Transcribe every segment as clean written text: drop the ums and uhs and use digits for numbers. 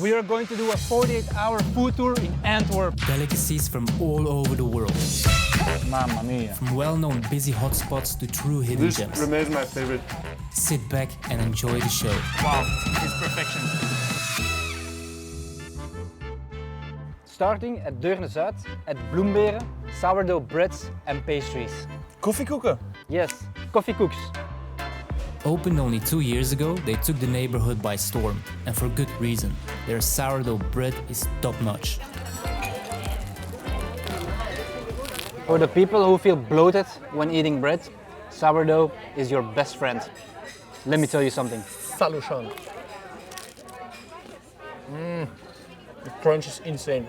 We are going to do a 48-hour food tour in Antwerp. Delicacies from all over the world. Mamma mia. From well-known busy hotspots to true hidden This gems. remains my favorite. Sit back and enjoy the show. Wow, it's perfection. Starting at Deurne Zuid at BLOEMBEREN, sourdough breads and pastries. Koffiekoeken. Yes, coffee cooks. Opened only 2 years ago, they took the neighborhood by storm. And for good reason. Their sourdough bread is top-notch. For the people who feel bloated when eating bread, sourdough is your best friend. Let me tell you something. Salushan. The crunch is insane.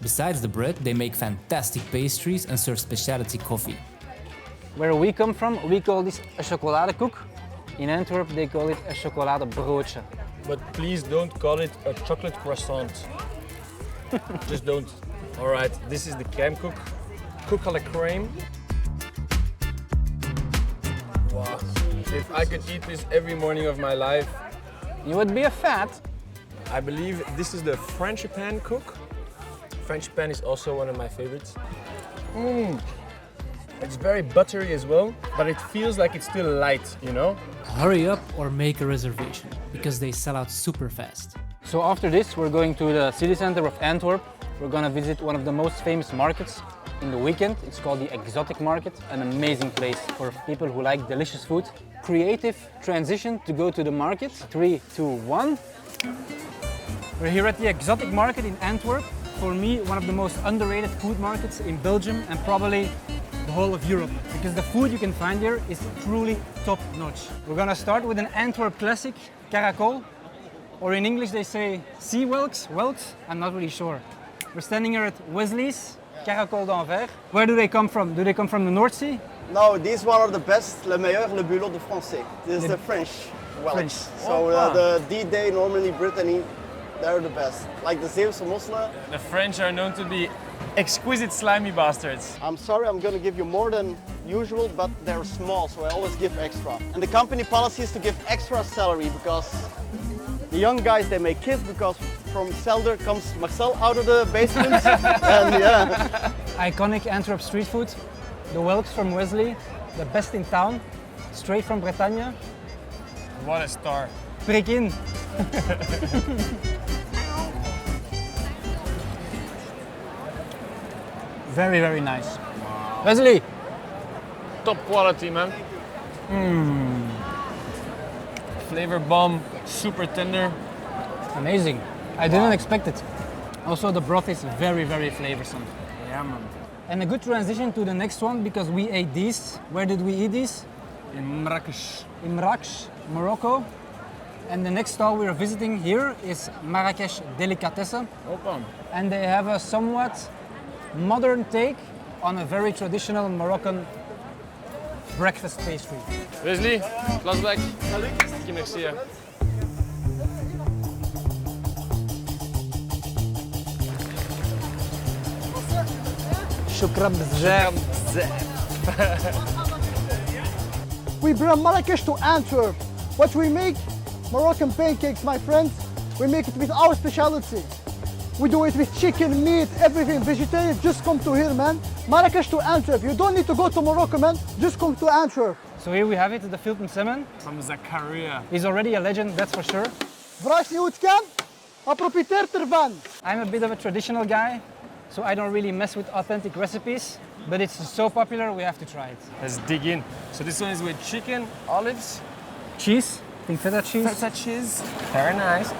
Besides the bread, they make fantastic pastries and serve specialty coffee. Where we come from, we call this a chocoladekoek. In Antwerp, they call it a chocoladebroodje. But please don't call it a chocolate croissant. Just don't. All right, this is the crème koek. Koek à la crème. Wow. If I could eat this every morning of my life, You would be a fat. I believe this is the Frangipan koek. Frangipan is also one of my favorites. It's very buttery as well, but it feels like it's still light, you know? Hurry up or make a reservation, because they sell out super fast. So after this, we're going to the city center of Antwerp. We're gonna visit one of the most famous markets in the weekend. It's called the Exotic Market, an amazing place for people who like delicious food. Creative transition to go to the market. 3, 2, 1. We're here at the Exotic Market in Antwerp. For me, one of the most underrated food markets in Belgium and probably the whole of Europe, because the food you can find here is truly top-notch. We're gonna start with an Antwerp classic, KARAKOL, or in English they say sea whelks, I'm not really sure. We're standing here at Wesley's, KARAKOL d'Anvers. Where do they come from? Do they come from the North Sea? No, these one are the best, le meilleur, le bulot de français. This is the French whelks. French. So the D-Day, normally Brittany, they're the best. Like the Zeeuwse mosselen. The French are known to be exquisite slimy bastards. I'm sorry, I'm gonna give you more than usual, but they're small, so I always give extra. And the company policy is to give extra salary because the young guys, they make kids because from Celder comes Marcel out of the basement. And yeah. Iconic Antwerp street food, the whelks from Wesley, the best in town, straight from Bretagne. What a star. Prik in. Very, very nice. Wow. Wesley! Top quality, man. Flavor bomb, super tender. Amazing. I didn't expect it. Also, the broth is very, very flavorsome. Yeah, man. And a good transition to the next one because we ate these. Where did we eat these? In Marrakesh. In Marrakech, Morocco. And the next stall we're visiting here is Marrakesh Delicatessen. Open. And they have a somewhat modern take on a very traditional Moroccan breakfast pastry. Wesley, Plasback. Merci. Hè. Shukran bzaf. We bring Marrakesh to Antwerp. What we make, Moroccan pancakes, my friends. We make it with our specialty. We do it with chicken, meat, everything. Vegetarian, just come to here, man. Marrakesh to Antwerp. You don't need to go to Morocco, man. Just come to Antwerp. So here we have it, the Filton salmon. From Zakaria. He's already a legend, that's for sure. Vraag je hoe het kan? Maar profiteer ervan. I'm a bit of a traditional guy, so I don't really mess with authentic recipes. But it's so popular, we have to try it. Let's dig in. So this one is with chicken, olives, Cheese, I think feta cheese. feta cheese. Very nice.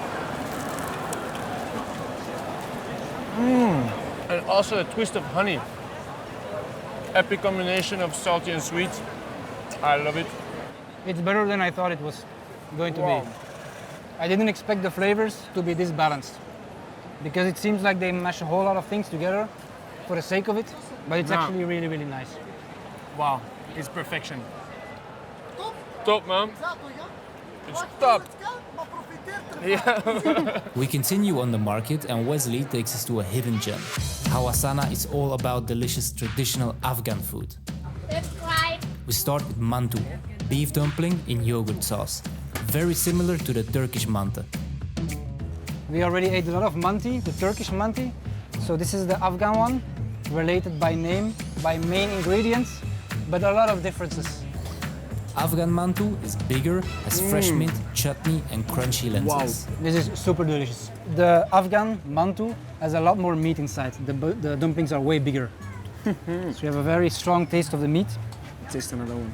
And also a twist of honey. Epic combination of salty and sweet. I love it. It's better than I thought it was going to Wow. be. I didn't expect the flavors to be this balanced. Because it seems like they mash a whole lot of things together for the sake of it, but it's Yeah. actually really, really nice. Wow, it's perfection. Top, man. It's top. Yeah. We continue on the market and Wesley takes us to a hidden gem. HAWASANA is all about delicious traditional Afghan food. We start with mantu, beef dumpling in yogurt sauce, very similar to the Turkish mante. We already ate a lot of manti, the Turkish manti. So this is the Afghan one, related by name, by main ingredients, but a lot of differences. Afghan mantu is bigger, has fresh mint, chutney and crunchy lentils. This is super delicious. The Afghan mantu has a lot more meat inside. The dumplings are way bigger. So you have a very strong taste of the meat. Taste another one.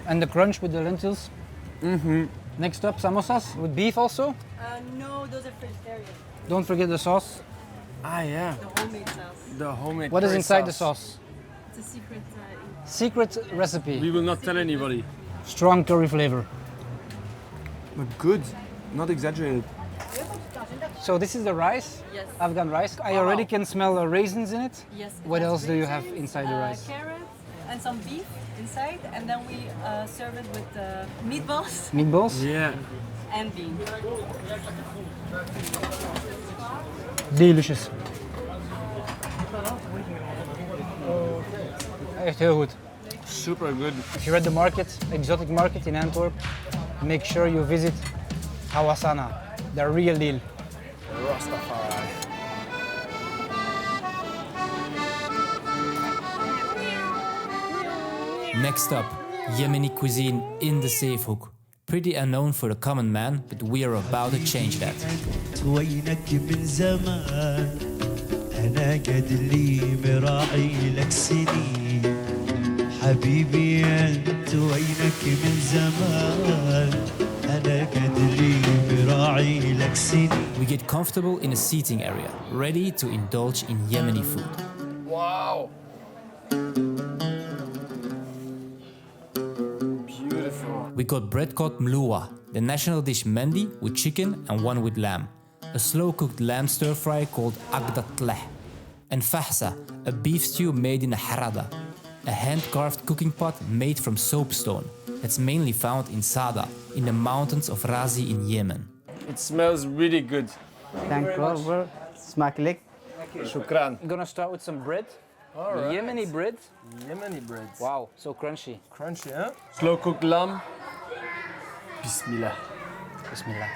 And the crunch with the lentils. Next up, samosas with beef also. No, those are vegetarian. Don't forget the sauce. Ah, yeah. The homemade sauce. The homemade What is curry inside the sauce. sauce? It's a secret. Secret recipe. We will not tell anybody. Strong curry flavor. But good, not exaggerated. So this is the rice, Yes. Afghan rice. I already can smell raisins in it. Yes. What it has else do you have raisins, inside the rice? Carrots and some beef inside, and then we serve it with meatballs Meatballs? Yeah. and beans. Delicious. Echt heel goed. Super good. If you're at the market, exotic market in Antwerp, make sure you visit HAWASANA, the real deal. Rastafari. Next up, Yemeni cuisine in the safe hook. Pretty unknown for the common man, but we are about to change that. وينك من زمان أنا قد لي مراعي لك سنين حبيبي أنت وينك من زمان أنا قد لي مراعي لك سنين. We get comfortable in a seating area, ready to indulge in Yemeni food. Wow. Beautiful. We got bread called mloua, the national dish mendi with chicken and one with lamb, a slow-cooked lamb stir-fry called agdat tleh, and fahsa, a beef stew made in a harada, a hand-carved cooking pot made from soapstone that's mainly found in Sada, in the mountains of Razi in Yemen. It smells really good. Thank you, bro. Smakelijk. Shukran. I'm gonna start with some bread. Alright. Yemeni bread. Yemeni bread. Wow, so crunchy. Crunchy, huh? Slow cooked lamb. Bismillah. Bismillah.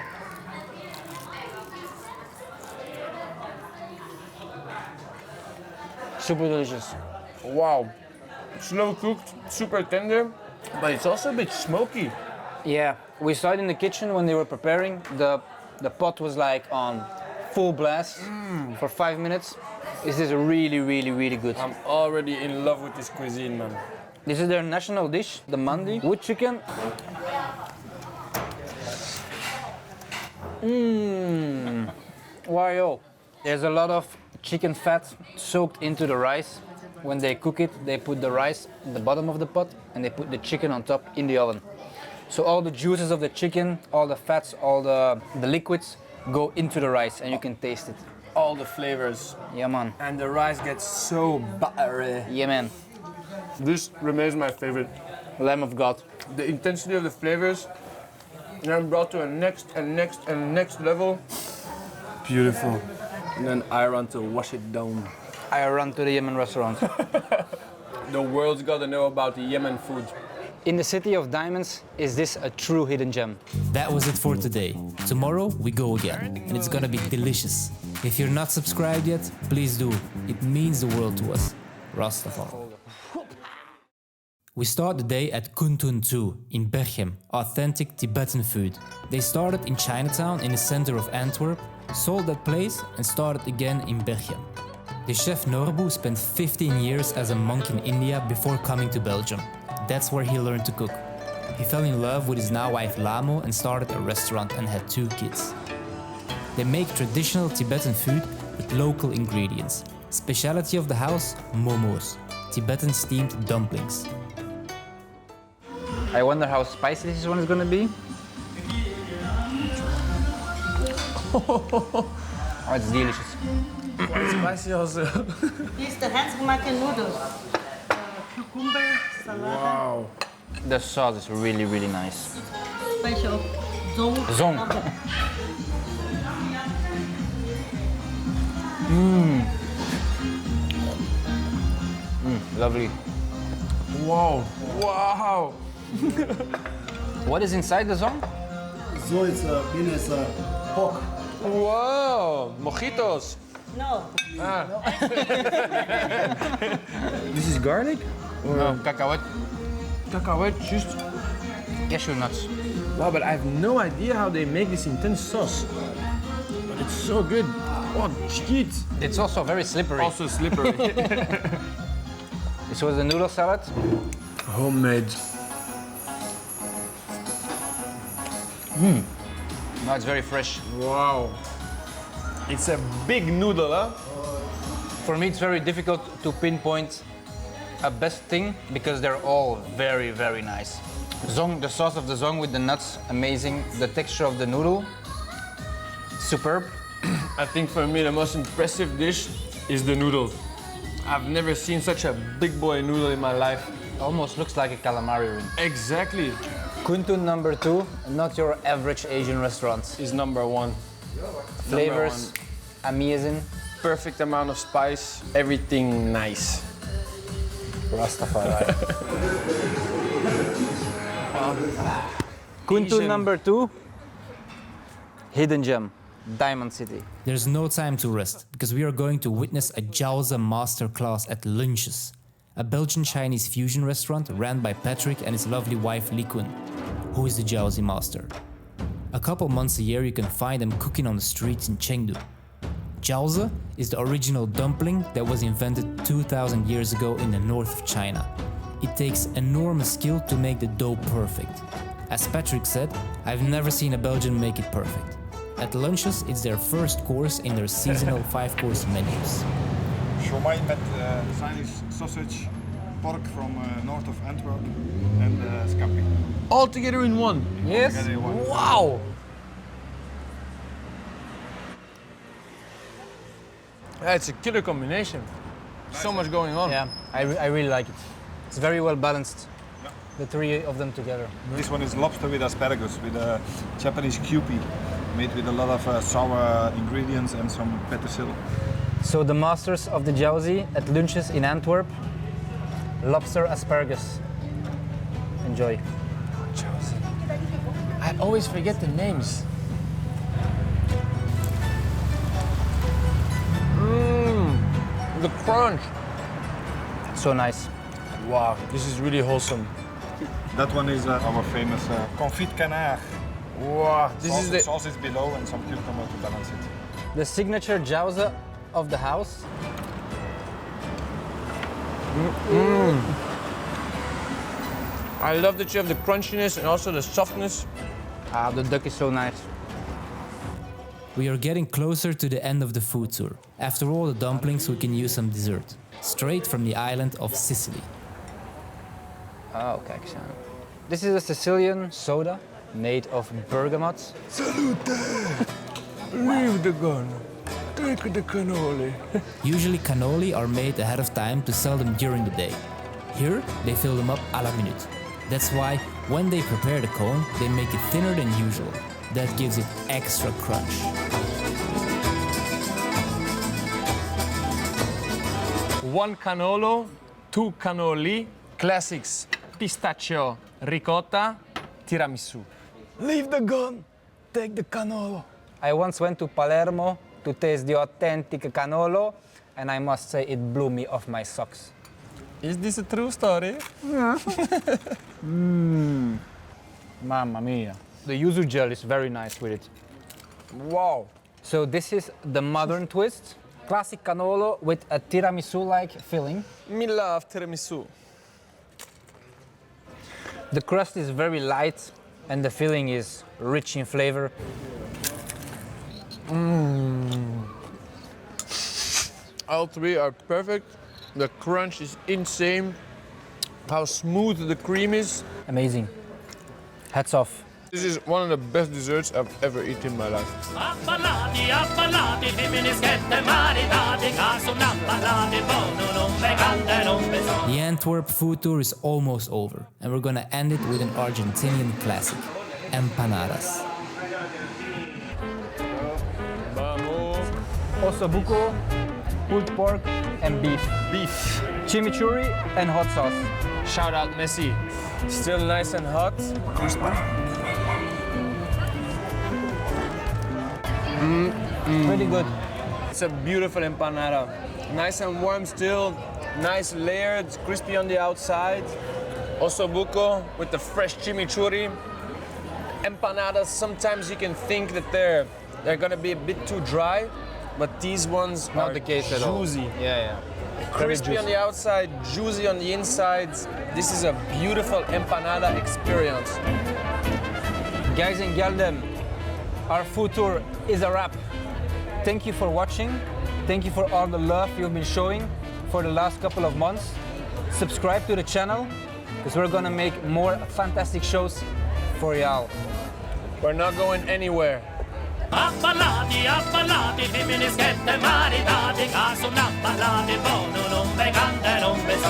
Super delicious. Wow. Slow cooked, super tender, but it's also a bit smoky. Yeah, we saw it in the kitchen when they were preparing. The pot was like on full blast for 5 minutes. This is really, really, really good. I'm already in love with this cuisine, man. This is their national dish, the mandi with chicken. Wow. There's a lot of chicken fat soaked into the rice. When they cook it, they put the rice at the bottom of the pot and they put the chicken on top in the oven. So all the juices of the chicken, all the fats, all the liquids go into the rice and you can taste it. All the flavors. Yeah, man. And the rice gets so buttery. Yeah, man. This remains my favorite. Lamb of God. The intensity of the flavors then brought to a next and next and next level. Beautiful. And then I run to wash it down. I run to the Yemen restaurant. The world's gotta know about the Yemen food. In the city of diamonds, is this a true hidden gem? That was it for today. Tomorrow we go again, and it's gonna be delicious. If you're not subscribed yet, please do. It means the world to us. Rastafari. We start the day at KUNTHUN 2 in Berchem, authentic Tibetan food. They started in Chinatown in the center of Antwerp, sold that place and started again in Berchem. The chef Norbu spent 15 years as a monk in India before coming to Belgium. That's where he learned to cook. He fell in love with his now wife Lamo and started a restaurant and had 2 kids. They make traditional Tibetan food with local ingredients. Specialty of the house, momos, Tibetan steamed dumplings. I wonder how spicy this one is gonna be. Oh, it's delicious. Spicy also. These are the handgemaakte noodles. Cucumber, salad, Wow. The sauce is really, really nice. special zong. Zong. Lovely. Wow. Wow. What is inside the zong? So it's bean is pork. Wow, mojitos. No. This is garlic? No, cacahuete, Cacahuete, just. cashew nuts. Wow, but I have no idea how they make this intense sauce. But it's so good. Oh, shit. It's also very slippery. Also slippery. This was the noodle salad. Homemade. No, it's very fresh. Wow. It's a big noodle, huh? For me, it's very difficult to pinpoint a best thing because they're all very, very nice. Zong, the sauce of the zong with the nuts, amazing. The texture of the noodle, superb. I think for me the most impressive dish is the noodle. I've never seen such a big boy noodle in my life. Almost looks like a calamari ring. Exactly. KUNTHUN number 2, not your average Asian restaurant. Is number one. Flavors, amazing. Perfect amount of spice, everything nice. Rastafari. KUNTHUN number 2, hidden gem, Diamond City. There's no time to rest because we are going to witness a Jauze masterclass at LUNSJES, a Belgian Chinese fusion restaurant ran by Patrick and his lovely wife Li Kun, who is the Jauze master. A couple months a year you can find them cooking on the streets in Chengdu. Jauze is the original dumpling that was invented 2000 years ago in the north of China. It takes enormous skill to make the dough perfect. As Patrick said, I've never seen a Belgian make it perfect. At LUNSJES, it's their first course in their seasonal 5-course menus. Shomai met Chinese sausage, pork from north of Antwerp, and scampi. All together in one. Yes? Together in one. Wow. Yeah, it's a killer combination. So much going on. Yeah, I really like it. It's very well balanced, the three of them together. This one is lobster with asparagus, with a Japanese kewpie, made with a lot of sour ingredients and some petersil. So the masters of the Jauze at LUNSJES in Antwerp, lobster asparagus. Enjoy. I always forget the names. The crunch. So nice. Wow, this is really wholesome. That one is our famous confit canard. Wow, this is the sauce is below and some cucumber to balance it. The signature Jauze of the house. I love that you have the crunchiness and also the softness. Ah, the duck is so nice. We are getting closer to the end of the food tour. After all the dumplings, we can use some dessert, straight from the island of Sicily. Oh, kijk eens aan. This is a Sicilian soda made of bergamot. Leave the gun. Take the cannoli. Usually cannoli are made ahead of time to sell them during the day. Here, they fill them up à la minute. That's why when they prepare the cone, they make it thinner than usual. That gives it extra crunch. One cannolo, two cannoli, classics, pistachio, ricotta, tiramisu. Leave the gun, take the cannolo. I once went to Palermo to taste the authentic cannolo, and I must say it blew me off my socks. Is this a true story? Mamma mia. The yuzu gel is very nice with it. Wow. So this is the modern twist. Classic cannolo with a tiramisu-like filling. Me love tiramisu. The crust is very light and the filling is rich in flavor. All three are perfect. The crunch is insane. How smooth the cream is. Amazing. Hats off. This is one of the best desserts I've ever eaten in my life. The Antwerp food tour is almost over, and we're gonna end it with an Argentinian classic, empanadas. Ossobuco, pulled pork and beef. Beef. Chimichurri and hot sauce. Shout out Messi. Still nice and hot. Really good. It's a beautiful empanada. Nice and warm still, nice layered, crispy on the outside. Ossobuco with the fresh chimichurri. Empanadas, sometimes you can think that they're gonna be a bit too dry, but these ones Not are the case at all. juicy. Yeah. Very Crispy on juicy. the outside, juicy on the inside. This is a beautiful empanada experience. Guys and galdem, our food tour is a wrap. Thank you for watching. Thank you for all the love you've been showing for the last couple of months. Subscribe to the channel because we're gonna make more fantastic shows for y'all. We're not going anywhere. Appalati, femministette maritati, caso un appalati, buono, non vegante, non beso.